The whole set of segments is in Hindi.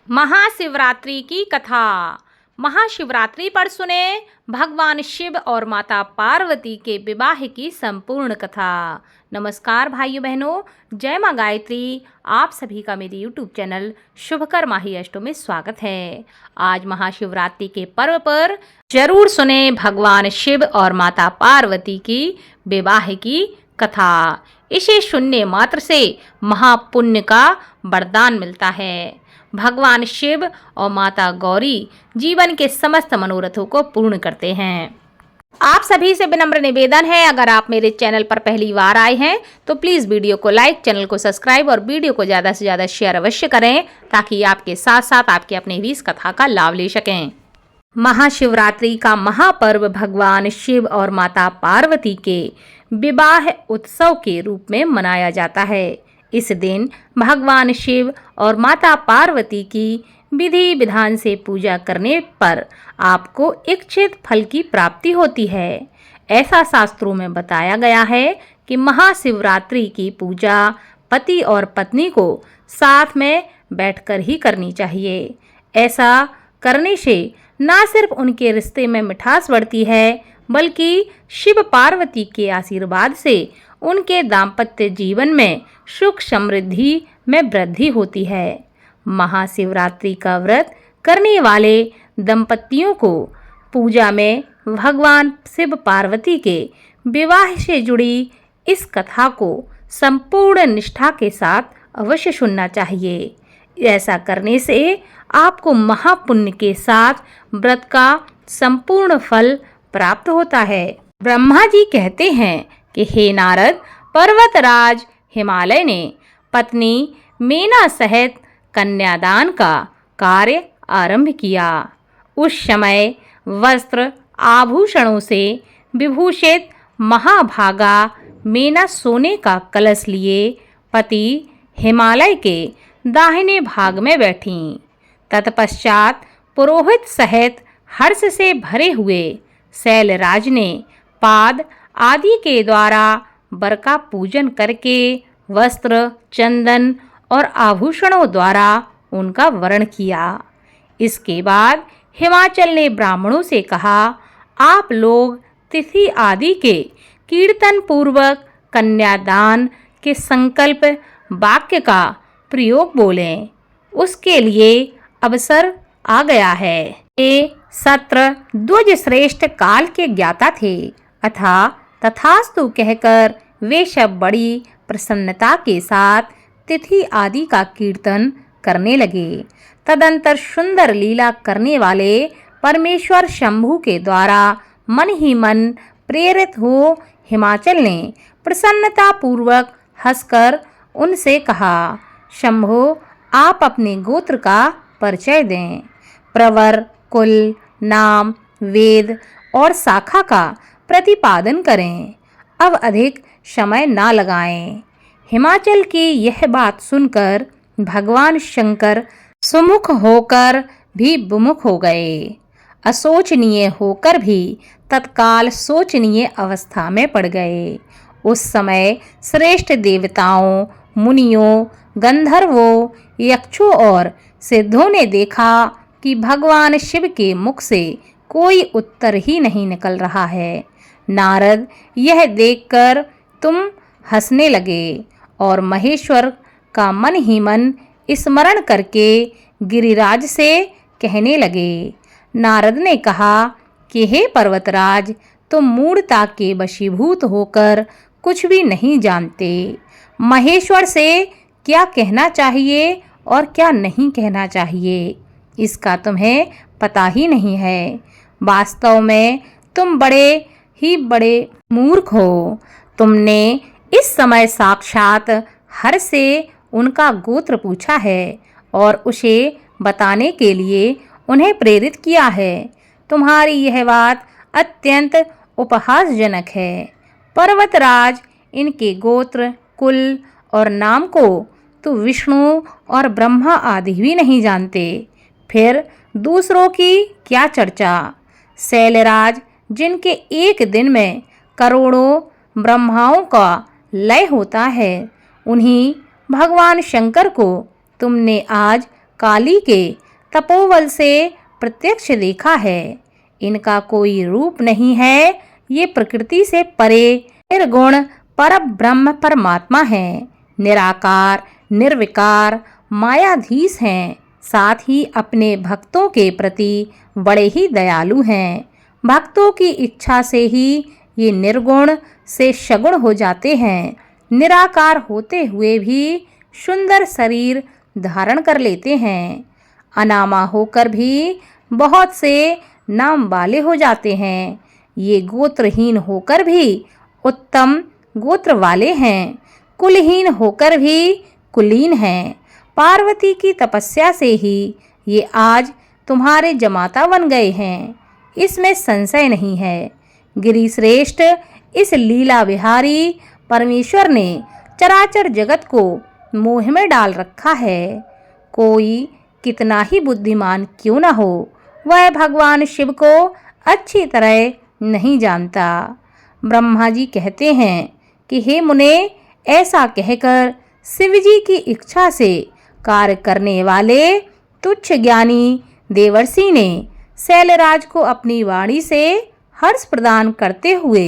महाशिवरात्रि की कथा। महाशिवरात्रि पर सुने भगवान शिव और माता पार्वती के विवाह की संपूर्ण कथा। नमस्कार भाइयों बहनों, जय माँ गायत्री। आप सभी का मेरे YouTube चैनल शुभकर माही अष्टो में स्वागत है। आज महाशिवरात्रि के पर्व पर जरूर सुने भगवान शिव और माता पार्वती की विवाह की कथा। इसे सुनने मात्र से महापुण्य का वरदान मिलता है। भगवान शिव और माता गौरी जीवन के समस्त मनोरथों को पूर्ण करते हैं। आप सभी से विनम्र निवेदन है, अगर आप मेरे चैनल पर पहली बार आए हैं तो प्लीज़ वीडियो को लाइक, चैनल को सब्सक्राइब और वीडियो को ज़्यादा से ज़्यादा शेयर अवश्य करें, ताकि आपके साथ साथ आपके अपने भी इस कथा का लाभ ले सकें। महाशिवरात्रि का महापर्व भगवान शिव और माता पार्वती के विवाह उत्सव के रूप में मनाया जाता है। इस दिन भगवान शिव और माता पार्वती की विधि विधान से पूजा करने पर आपको इच्छित फल की प्राप्ति होती है। ऐसा शास्त्रों में बताया गया है कि महाशिवरात्रि की पूजा पति और पत्नी को साथ में बैठकर ही करनी चाहिए। ऐसा करने से न सिर्फ उनके रिश्ते में मिठास बढ़ती है, बल्कि शिव पार्वती के आशीर्वाद से उनके दाम्पत्य जीवन में सुख समृद्धि में वृद्धि होती है। महाशिवरात्रि का व्रत करने वाले दंपतियों को पूजा में भगवान शिव पार्वती के विवाह से जुड़ी इस कथा को संपूर्ण निष्ठा के साथ अवश्य सुनना चाहिए। ऐसा करने से आपको महापुण्य के साथ व्रत का संपूर्ण फल प्राप्त होता है। ब्रह्मा जी कहते हैं कि हे नारद, पर्वतराज हिमालय ने पत्नी मीना सहित कन्यादान का कार्य आरंभ किया। उस समय वस्त्र आभूषणों से विभूषित महाभागा मीना सोने का कलश लिए पति हिमालय के दाहिने भाग में बैठी। तत्पश्चात पुरोहित सहित हर्ष से भरे हुए शैलराज ने पाद आदि के द्वारा वर का पूजन करके वस्त्र, चंदन और आभूषणों द्वारा उनका वरण किया। इसके बाद हिमाचल ने ब्राह्मणों से कहा, आप लोग तिथि आदि के कीर्तन पूर्वक कन्यादान के संकल्प वाक्य का प्रयोग बोलें। उसके लिए अवसर आ गया है। ये सत्र द्विज श्रेष्ठ काल के ज्ञाता थे, अथा तथास्तु कहकर वे सब बड़ी प्रसन्नता के साथ तिथि आदि का कीर्तन करने लगे। तदंतर सुंदर लीला करने वाले परमेश्वर शंभु के द्वारा मन ही मन प्रेरित हो हिमाचल ने प्रसन्नता पूर्वक हंसकर उनसे कहा, शंभु, आप अपने गोत्र का परिचय दें। प्रवर, कुल, नाम, वेद और शाखा का प्रतिपादन करें। अब अधिक समय ना लगाएं। हिमाचल की यह बात सुनकर भगवान शंकर सुमुख होकर भी विमुख हो गए। असोचनीय होकर भी तत्काल सोचनीय अवस्था में पड़ गए। उस समय श्रेष्ठ देवताओं, मुनियों, गंधर्वों, यक्षों और सिद्धों ने देखा कि भगवान शिव के मुख से कोई उत्तर ही नहीं निकल रहा है। नारद यह देखकर तुम हंसने लगे और महेश्वर का मन ही मन स्मरण करके गिरिराज से कहने लगे। नारद ने कहा कि हे पर्वतराज, तुम मूढ़ता के वशीभूत होकर कुछ भी नहीं जानते। महेश्वर से क्या कहना चाहिए और क्या नहीं कहना चाहिए, इसका तुम्हें पता ही नहीं है। वास्तव में तुम बड़े मूर्ख हो। तुमने इस समय साक्षात हर से उनका गोत्र पूछा है और उसे बताने के लिए उन्हें प्रेरित किया है। तुम्हारी यह बात अत्यंत उपहासजनक है। पर्वतराज, इनके गोत्र, कुल और नाम को तो विष्णु और ब्रह्मा आदि भी नहीं जानते, फिर दूसरों की क्या चर्चा। शैलराज, जिनके एक दिन में करोड़ों ब्रह्माओं का लय होता है, उन्हीं भगवान शंकर को तुमने आज काली के तपोबल से प्रत्यक्ष देखा है। इनका कोई रूप नहीं है, ये प्रकृति से परे निर्गुण परब्रह्म परमात्मा हैं, निराकार निर्विकार मायाधीश हैं। साथ ही अपने भक्तों के प्रति बड़े ही दयालु हैं। भक्तों की इच्छा से ही ये निर्गुण से सगुण हो जाते हैं। निराकार होते हुए भी सुंदर शरीर धारण कर लेते हैं। अनामा होकर भी बहुत से नाम वाले हो जाते हैं। ये गोत्रहीन होकर भी उत्तम गोत्र वाले हैं। कुलहीन होकर भी कुलीन हैं। पार्वती की तपस्या से ही ये आज तुम्हारे जमाता बन गए हैं, इसमें संशय नहीं है। गिरिश्रेष्ठ, इस लीला विहारी परमेश्वर ने चराचर जगत को मोह में डाल रखा है। कोई कितना ही बुद्धिमान क्यों न हो, वह भगवान शिव को अच्छी तरह नहीं जानता। ब्रह्मा जी कहते हैं कि हे मुने, ऐसा कहकर शिव जी की इच्छा से कार्य करने वाले तुच्छ ज्ञानी देवर्षि ने शैलराज को अपनी वाणी से हर्ष प्रदान करते हुए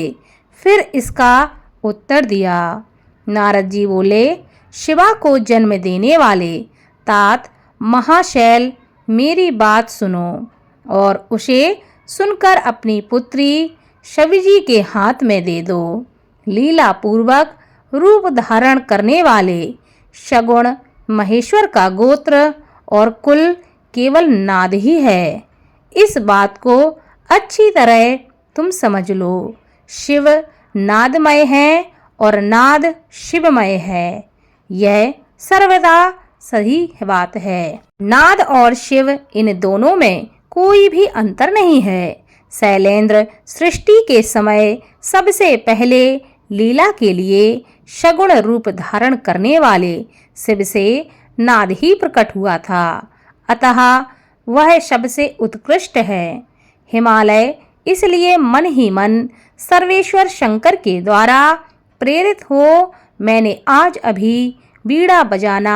फिर इसका उत्तर दिया। नारद जी बोले, शिवा को जन्म देने वाले तात महाशैल, मेरी बात सुनो और उसे सुनकर अपनी पुत्री शबरी के हाथ में दे दो। लीला पूर्वक रूप धारण करने वाले सगुण महेश्वर का गोत्र और कुल केवल नाद ही है। इस बात को अच्छी तरह तुम समझ लो। शिव नादमय है और नाद शिवमय है। यह सर्वदा सही बात है। नाद और शिव, इन दोनों में कोई भी अंतर नहीं है। शैलेंद्र सृष्टि के समय सबसे पहले लीला के लिए सगुण रूप धारण करने वाले शिव से नाद ही प्रकट हुआ था, अतः वह सबसे उत्कृष्ट है। हिमालय इसलिए मन ही मन सर्वेश्वर शंकर के द्वारा प्रेरित हो मैंने आज अभी बीड़ा बजाना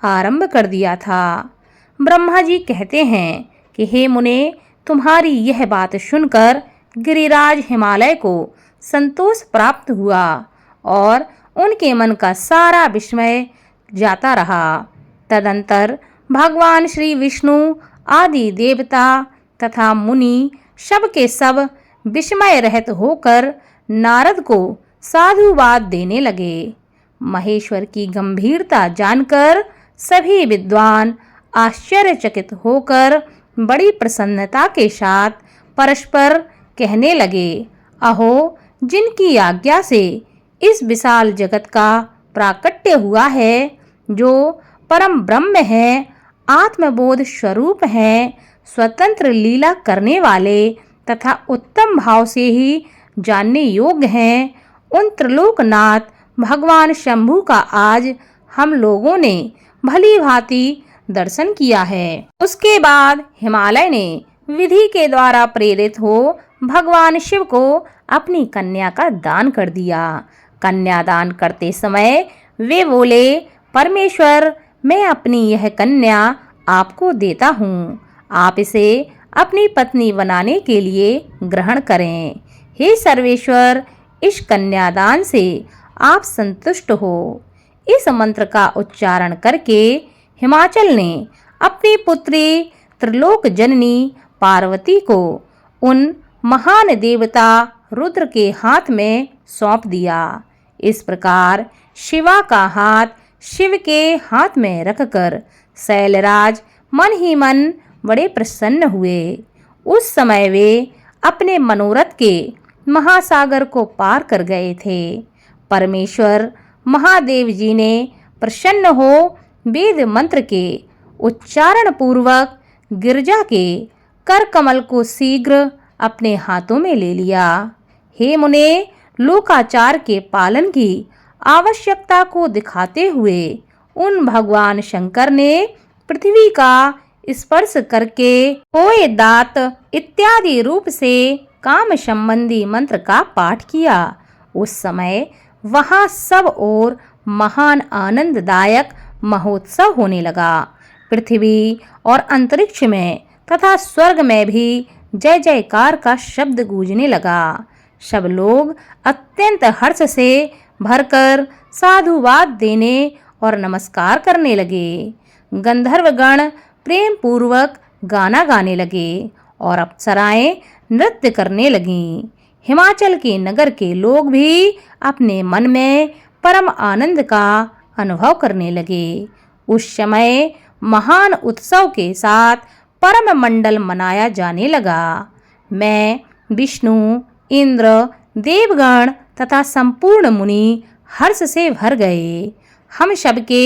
आरंभ कर दिया था। ब्रह्मा जी कहते हैं कि हे मुने, तुम्हारी यह बात सुनकर गिरिराज हिमालय को संतोष प्राप्त हुआ और उनके मन का सारा विस्मय जाता रहा। तदंतर भगवान श्री विष्णु आदि देवता तथा मुनि सब के सब विस्मय रहित होकर नारद को साधुवाद देने लगे। महेश्वर की गंभीरता जानकर सभी विद्वान आश्चर्यचकित होकर बड़ी प्रसन्नता के साथ परस्पर कहने लगे, अहो, जिनकी आज्ञा से इस विशाल जगत का प्राकट्य हुआ है, जो परम ब्रह्म है, आत्मबोध स्वरूप है, स्वतंत्र लीला करने वाले तथा उत्तम भाव से ही जानने योग्य हैं, उन त्रिलोकनाथ भगवान शंभु का आज हम लोगों ने भली भांति दर्शन किया है। उसके बाद हिमालय ने विधि के द्वारा प्रेरित हो भगवान शिव को अपनी कन्या का दान कर दिया। कन्यादान करते समय वे बोले, परमेश्वर, मैं अपनी यह कन्या आपको देता हूँ, आप इसे अपनी पत्नी बनाने के लिए ग्रहण करें। हे सर्वेश्वर, इस कन्यादान से आप संतुष्ट हो। इस मंत्र का उच्चारण करके हिमाचल ने अपनी पुत्री त्रिलोक जननी पार्वती को उन महान देवता रुद्र के हाथ में सौंप दिया। इस प्रकार शिवा का हाथ शिव के हाथ में रखकर शैलराज मन ही मन बड़े प्रसन्न हुए। उस समय वे अपने मनोरथ के महासागर को पार कर गए थे। परमेश्वर महादेव जी ने प्रसन्न हो वेद मंत्र के उच्चारण पूर्वक गिरजा के कर कमल को शीघ्र अपने हाथों में ले लिया। हे मुने, लोकाचार के पालन की आवश्यकता को दिखाते हुए उन भगवान शंकर ने पृथ्वी का स्पर्श करके कोय दात इत्यादि रूप से काम संबंधी मंत्र का पाठ किया। उस समय वहां सब ओर महान आनंददायक महोत्सव होने लगा। पृथ्वी और अंतरिक्ष में तथा स्वर्ग में भी जय जयकार का शब्द गूंजने लगा। सब लोग अत्यंत हर्ष से भरकर साधुवाद देने और नमस्कार करने लगे। गंधर्वगण प्रेम पूर्वक गाना गाने लगे और अप्सराएं नृत्य करने लगीं। हिमाचल के नगर के लोग भी अपने मन में परम आनंद का अनुभव करने लगे। उस समय महान उत्सव के साथ परम मंडल मनाया जाने लगा। मैं, विष्णु, इंद्र, देवगण तथा संपूर्ण मुनि हर्ष से भर गए। हम सबके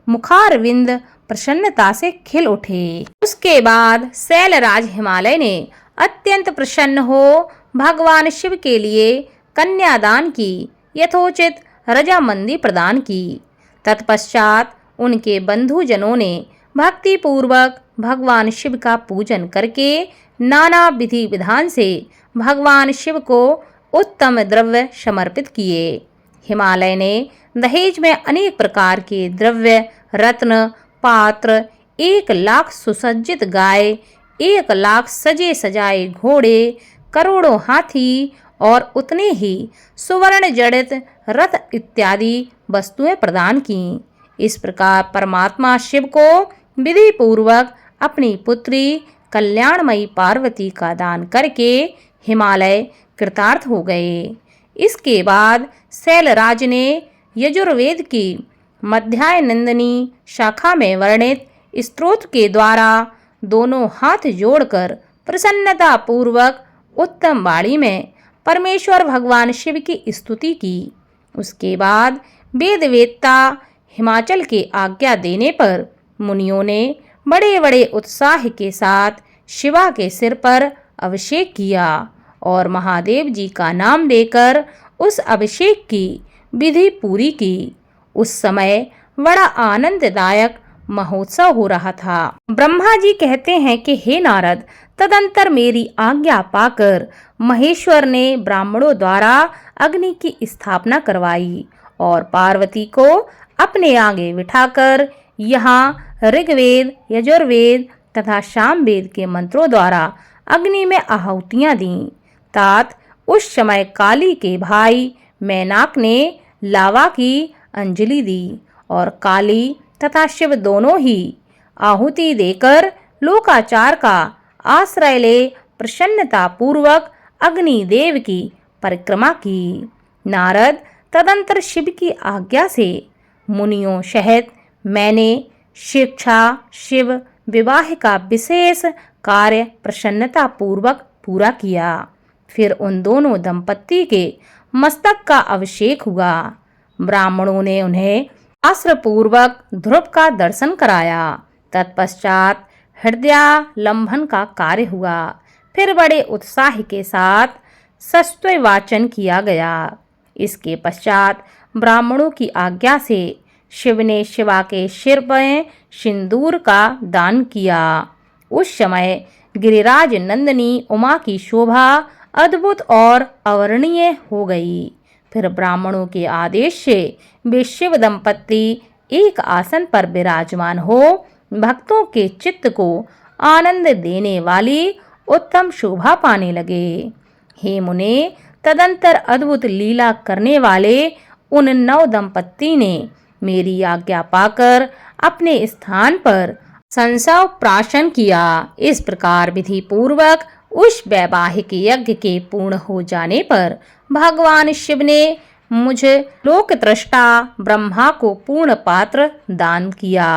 मुखारविंद प्रसन्नता से खिल उठे। उसके बाद शैलराज हिमालय ने अत्यंत प्रसन्न हो भगवान शिव के लिए कन्यादान की यथोचित रजामंदी प्रदान की। तत्पश्चात उनके बंधुजनों ने भक्ति पूर्वक भगवान शिव का पूजन करके नाना विधि विधान से भगवान शिव को उत्तम द्रव्य समर्पित किए। हिमालय ने दहेज में अनेक प्रकार के द्रव्य, रत्न, पात्र, 1,00,000 सुसज्जित गाय, 1,00,000 सजे सजाए घोड़े, करोड़ों हाथी और उतने ही सुवर्ण जड़ित रथ इत्यादि वस्तुएं प्रदान की। इस प्रकार परमात्मा शिव को विधि पूर्वक अपनी पुत्री कल्याणमयी पार्वती का दान करके हिमालय कृतार्थ हो गए। इसके बाद शैलराज ने यजुर्वेद की मध्याह्नंदिनी शाखा में वर्णित स्तोत्र के द्वारा दोनों हाथ जोड़कर प्रसन्नता पूर्वक उत्तम वाणी में परमेश्वर भगवान शिव की स्तुति की। उसके बाद वेदवेत्ता हिमाचल के आज्ञा देने पर मुनियों ने बड़े बड़े उत्साह के साथ शिवा के सिर पर अभिषेक किया और महादेव जी का नाम लेकर उस अभिषेक की विधि पूरी की। उस समय बड़ा आनंददायक महोत्सव हो रहा था। ब्रह्मा जी कहते हैं कि हे नारद, तदंतर मेरी आज्ञा पाकर महेश्वर ने ब्राह्मणों द्वारा अग्नि की स्थापना करवाई और पार्वती को अपने आगे बिठाकर यहाँ ऋग्वेद, यजुर्वेद तथा सामवेद के मंत्रों द्वारा अग्नि में आहुतियाँ दीं। तात उस समय काली के भाई मैनाक ने लावा की अंजलि दी और काली तथा शिव दोनों ही आहुति देकर लोकाचार का आश्रय ले प्रसन्नता पूर्वक अग्निदेव की परिक्रमा की। नारद तदंतर शिव की आज्ञा से मुनियों सहित मैंने शिक्षा शिव विवाह का विशेष कार्य प्रसन्नता पूर्वक पूरा किया। फिर उन दोनों दंपत्ति के मस्तक का अभिषेक हुआ। ब्राह्मणों ने उन्हें शास्त्रपूर्वक ध्रुव का दर्शन कराया। तत्पश्चात हृदयालंबन का कार्य हुआ। फिर बड़े उत्साह के साथ सस्त्व वाचन किया गया। इसके पश्चात ब्राह्मणों की आज्ञा से शिव ने शिवा के सिर पर सिंदूर का दान किया। उस समय गिरिराज नंदिनी उमा की शोभा अद्भुत और अवर्णनीय हो गई। फिर ब्राह्मणों के आदेश से वे शिव दंपत्ति एक आसन पर विराजमान हो भक्तों के चित्त को आनंद देने वाली उत्तम शोभा पाने लगे। हे मुने, तदंतर अद्भुत लीला करने वाले उन 9 दंपत्ति ने मेरी आज्ञा पाकर अपने स्थान पर संसव प्राशन किया। इस प्रकार विधि पूर्वक उस वैवाहिक यज्ञ के पूर्ण हो जाने पर भगवान शिव ने मुझ लोकत्रष्टा ब्रह्मा को पूर्ण पात्र दान किया।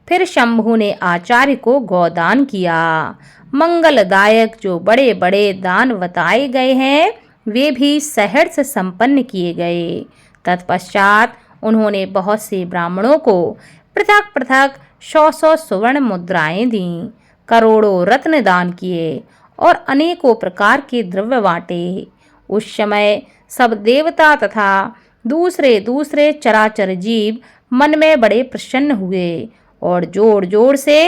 फिर शंभु ने आचार्य को गोदान किया। मंगलदायक जो बड़े बड़े दान बताए गए हैं वे भी सहर्ष संपन्न किए गए। तत्पश्चात उन्होंने बहुत से ब्राह्मणों को पृथक पृथक 100 सुवर्ण मुद्राएं दीं, करोड़ों रत्न दान किए और अनेकों प्रकार के द्रव्य बांटे। उस समय सब देवता तथा दूसरे दूसरे चराचर जीव मन में बड़े प्रसन्न हुए और जोर जोर से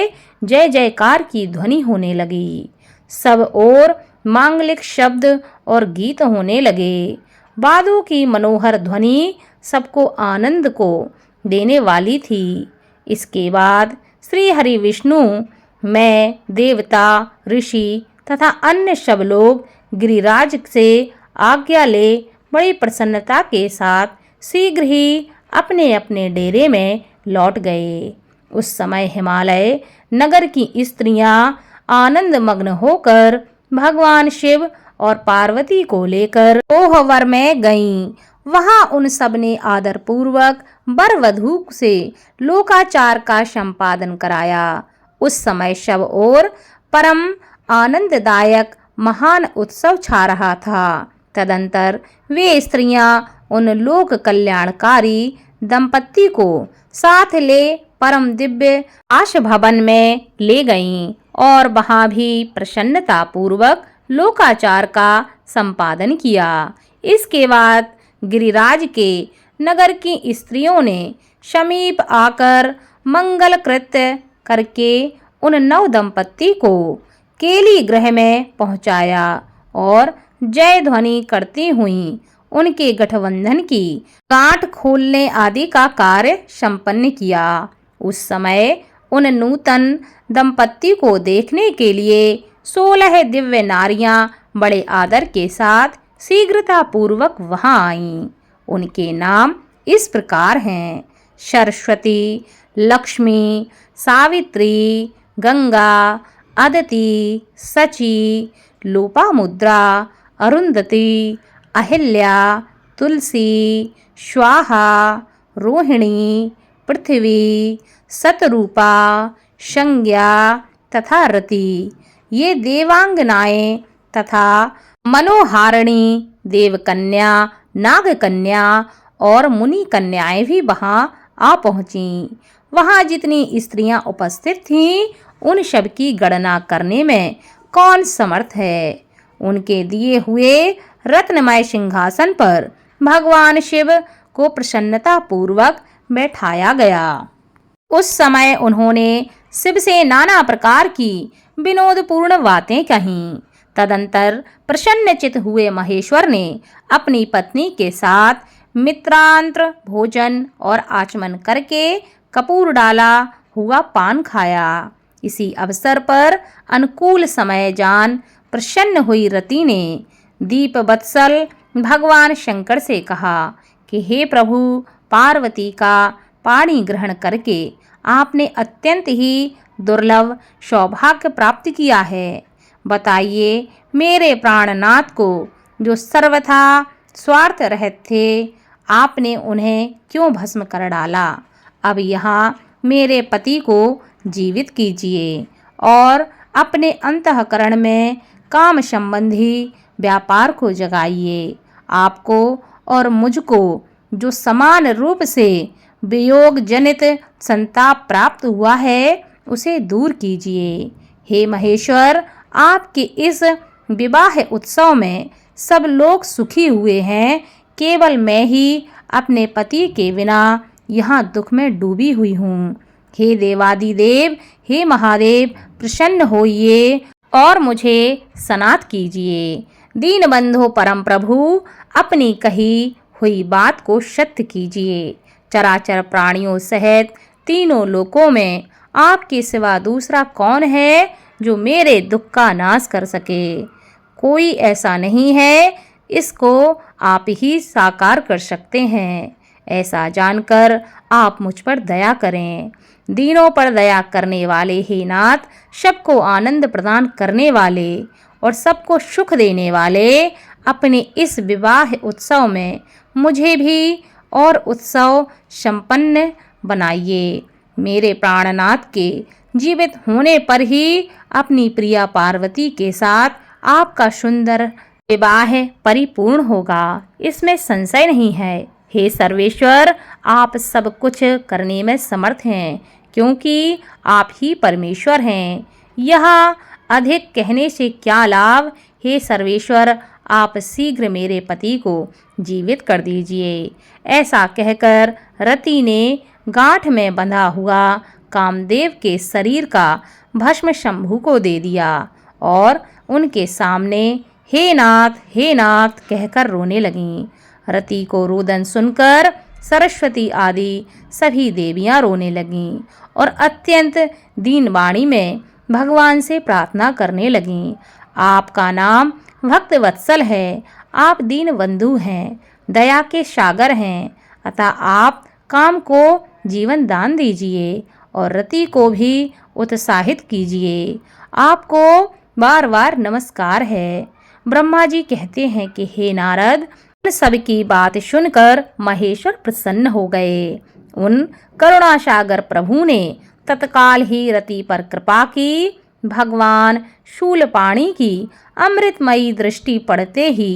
जय जयकार की ध्वनि होने लगी। सब ओर मांगलिक शब्द और गीत होने लगे। वादों की मनोहर ध्वनि सबको आनंद को देने वाली थी। इसके बाद श्री हरि विष्णु, मैं, देवता, ऋषि तथा अन्य सब लोग गिरिराज से आज्ञा ले बड़ी प्रसन्नता के साथ शीघ्र ही अपने अपने डेरे में लौट गए। उस समय हिमालय नगर की स्त्रियां आनंद मग्न होकर भगवान शिव और पार्वती को लेकर ओहवर में गईं। वहां उन सब ने आदर पूर्वक वर वधू से लोकाचार का संपादन कराया। उस समय सब और परम आनंददायक महान उत्सव छा रहा था। तदंतर वे स्त्रियां उन लोक कल्याणकारी दंपत्ति को साथ ले परम दिव्य आश भवन में ले गईं और वहां भी प्रसन्नता पूर्वक लोकाचार का संपादन किया। इसके बाद गिरिराज के नगर की स्त्रियों ने समीप आकर मंगल कृत्य करके उन नव दंपत्ति को केली गृह में पहुंचाया और जय ध्वनि करती हुई उनके गठबंधन की गांठ खोलने आदि का कार्य संपन्न किया। उस समय उन नूतन दंपत्ति को देखने के लिए 16 दिव्य नारियां बड़े आदर के साथ शीघ्रता पूर्वक वहां आईं। उनके नाम इस प्रकार हैं: सरस्वती, लक्ष्मी, सावित्री, गंगा, अदिति, सची, लोपामुद्रा, अरुंधति, अहिल्या, तुलसी, स्वाहा, रोहिणी, पृथ्वी, शतरूपा, संज्ञा तथा रति। ये देवांगनाएं तथा मनोहारिणी देवकन्या, नागकन्या और मुनि कन्याएं भी वहां आ पहुंचीं। वहां जितनी स्त्रियां उपस्थित थीं, उन सब की गणना करने में कौन समर्थ है। उनके दिए हुए रत्नमय सिंहासन पर भगवान शिव को प्रसन्नता पूर्वक बैठाया गया। उस समय उन्होंने शिव से नाना प्रकार की विनोदपूर्ण बातें कहीं। तदंतर प्रसन्नचित हुए महेश्वर ने अपनी पत्नी के साथ मित्रांतर भोजन और आचमन करके कपूर डाला हुआ पान खाया। इसी अवसर पर अनुकूल समय जान प्रसन्न हुई रति ने दीप वत्सल भगवान शंकर से कहा कि हे प्रभु, पार्वती का पाणी ग्रहण करके आपने अत्यंत ही दुर्लभ सौभाग्य प्राप्त किया है। बताइए, मेरे प्राणनाथ को जो सर्वथा स्वार्थ रहित थे, आपने उन्हें क्यों भस्म कर डाला। अब यहाँ मेरे पति को जीवित कीजिए और अपने अंतःकरण में काम संबंधी व्यापार को जगाइए। आपको और मुझको जो समान रूप से वियोग जनित संताप प्राप्त हुआ है, उसे दूर कीजिए। हे महेश्वर, आपके इस विवाह उत्सव में सब लोग सुखी हुए हैं, केवल मैं ही अपने पति के बिना यहाँ दुख में डूबी हुई हूँ। हे देवादिदेव, हे महादेव, प्रसन्न होइए और मुझे सनाथ कीजिए। दीनबंधु परम प्रभु, अपनी कही हुई बात को सत्य कीजिए। चराचर प्राणियों सहित तीनों लोकों में आपके सिवा दूसरा कौन है जो मेरे दुख का नाश कर सके। कोई ऐसा नहीं है, इसको आप ही साकार कर सकते हैं। ऐसा जानकर आप मुझ पर दया करें। दीनों पर दया करने वाले हे नाथ, सबको आनंद प्रदान करने वाले और सबको सुख देने वाले, अपने इस विवाह उत्सव में मुझे भी और उत्सव संपन्न बनाइए। मेरे प्राणनाथ के जीवित होने पर ही अपनी प्रिया पार्वती के साथ आपका सुंदर विवाह परिपूर्ण होगा, इसमें संशय नहीं है। हे सर्वेश्वर, आप सब कुछ करने में समर्थ हैं, क्योंकि आप ही परमेश्वर हैं। यह अधिक कहने से क्या लाभ। हे सर्वेश्वर, आप शीघ्र मेरे पति को जीवित कर दीजिए। ऐसा कहकर रति ने गांठ में बंधा हुआ कामदेव के शरीर का भस्म शंभु को दे दिया और उनके सामने हे नाथ कहकर रोने लगीं। रति को रोदन सुनकर सरस्वती आदि सभी देवियां रोने लगीं और अत्यंत दीन वाणी में भगवान से प्रार्थना करने लगीं। आपका नाम भक्त वत्सल है, आप दीन बंधु हैं, दया के सागर हैं, अतः आप काम को जीवन दान दीजिए और रति को भी उत्साहित कीजिए। आपको बार बार नमस्कार है। ब्रह्मा जी कहते हैं कि हे नारद, उन सबकी बात सुनकर महेश्वर प्रसन्न हो गए। उन करुणासागर प्रभु ने तत्काल ही रति पर कृपा की। भगवान शूलपाणी की अमृतमयी दृष्टि पड़ते ही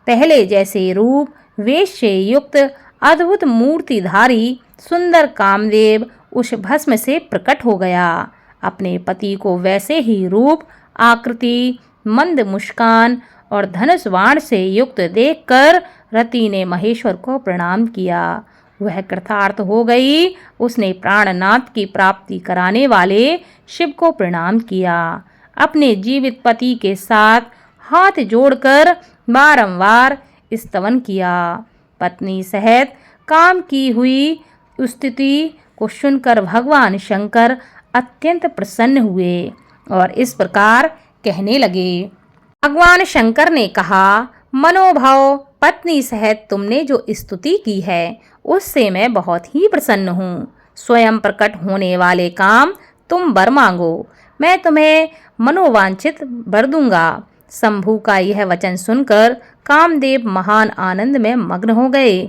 पहले जैसे रूप वेश से युक्त अद्भुत मूर्तिधारी सुंदर कामदेव उस भस्म से प्रकट हो गया। अपने पति को वैसे ही रूप, आकृति, मंद मुस्कान और धनुष बाण से युक्त देखकर रति ने महेश्वर को प्रणाम किया। वह कृतार्थ हो गई। उसने प्राणनाथ की प्राप्ति कराने वाले शिव को प्रणाम किया। अपने जीवित पति के साथ हाथ जोड़कर बारंबार स्तवन किया। पत्नी सहित काम की हुई स्तुति को सुनकर भगवान शंकर अत्यंत प्रसन्न हुए और इस प्रकार कहने लगे। भगवान शंकर ने कहा, मनोभाव पत्नी सहित तुमने जो स्तुति की है उससे मैं बहुत ही प्रसन्न हूँ। स्वयं प्रकट होने वाले काम तुम वर मांगो, मैं तुम्हें मनोवांछित वर दूंगा। शंभु का यह वचन सुनकर कामदेव महान आनंद में मग्न हो गए।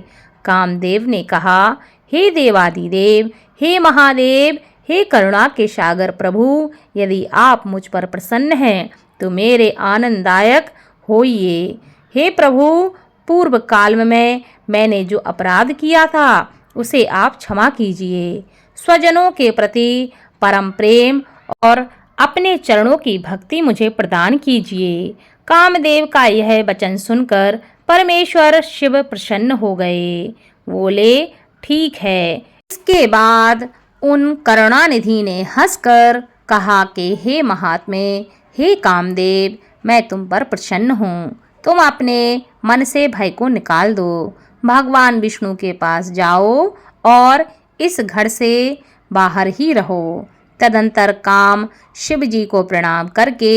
कामदेव ने कहा, हे देवादिदेव, हे महादेव, हे करुणा के सागर प्रभु, यदि आप मुझ पर प्रसन्न हैं तो मेरे आनंददायक होइए। हे प्रभु, पूर्व काल में मैंने जो अपराध किया था उसे आप क्षमा कीजिए। स्वजनों के प्रति परम प्रेम और अपने चरणों की भक्ति मुझे प्रदान कीजिए। कामदेव का यह वचन सुनकर परमेश्वर शिव प्रसन्न हो गए। बोले, ठीक है। इसके बाद उन करुणानिधि ने हंसकर कहा कि हे महात्मे, हे कामदेव, मैं तुम पर प्रसन्न हूँ। तुम अपने मन से भय को निकाल दो। भगवान विष्णु के पास जाओ और इस घर से बाहर ही रहो। तदंतर काम शिव जी को प्रणाम करके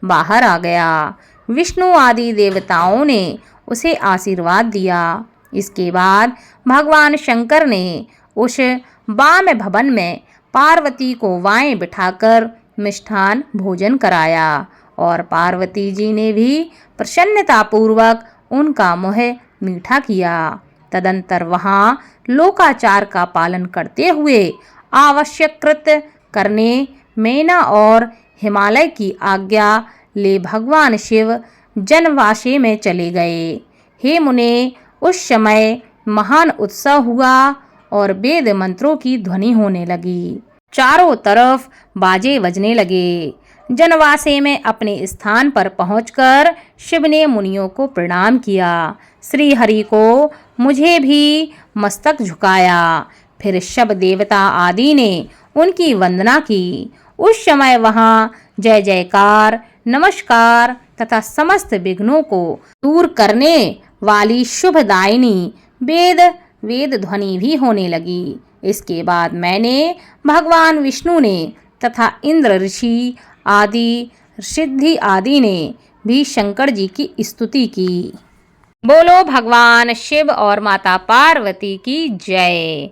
बाहर आ गया। विष्णु आदि देवताओं ने उसे आशीर्वाद दिया। इसके बाद भगवान शंकर ने उस वाम भवन में पार्वती को वाएं बिठाकर मिष्ठान भोजन कराया और पार्वती जी ने भी प्रसन्नतापूर्वक उनका मुँह मीठा किया। तदंतर वहाँ लोकाचार का पालन करते हुए आवश्यक कृत्य करने मैना और हिमालय की आज्ञा ले भगवान शिव जनवासे में चले गए। हे मुने, उस समय महान उत्सव हुआ और वेद मंत्रों की ध्वनि होने लगी। चारों तरफ बाजे बजने लगे। जनवासे में अपने स्थान पर पहुंचकर शिव ने मुनियों को प्रणाम किया। श्री हरि को मुझे भी मस्तक झुकाया। फिर शब देवता आदि ने उनकी वंदना की। उस समय वहाँ जय जयकार, नमस्कार तथा समस्त विघ्नों को दूर करने वाली शुभदायिनी वेद ध्वनि भी होने लगी। इसके बाद मैंने भगवान विष्णु ने तथा इंद्र ऋषि आदि सिद्धि आदि ने भी शंकर जी की स्तुति की। बोलो भगवान शिव और माता पार्वती की जय।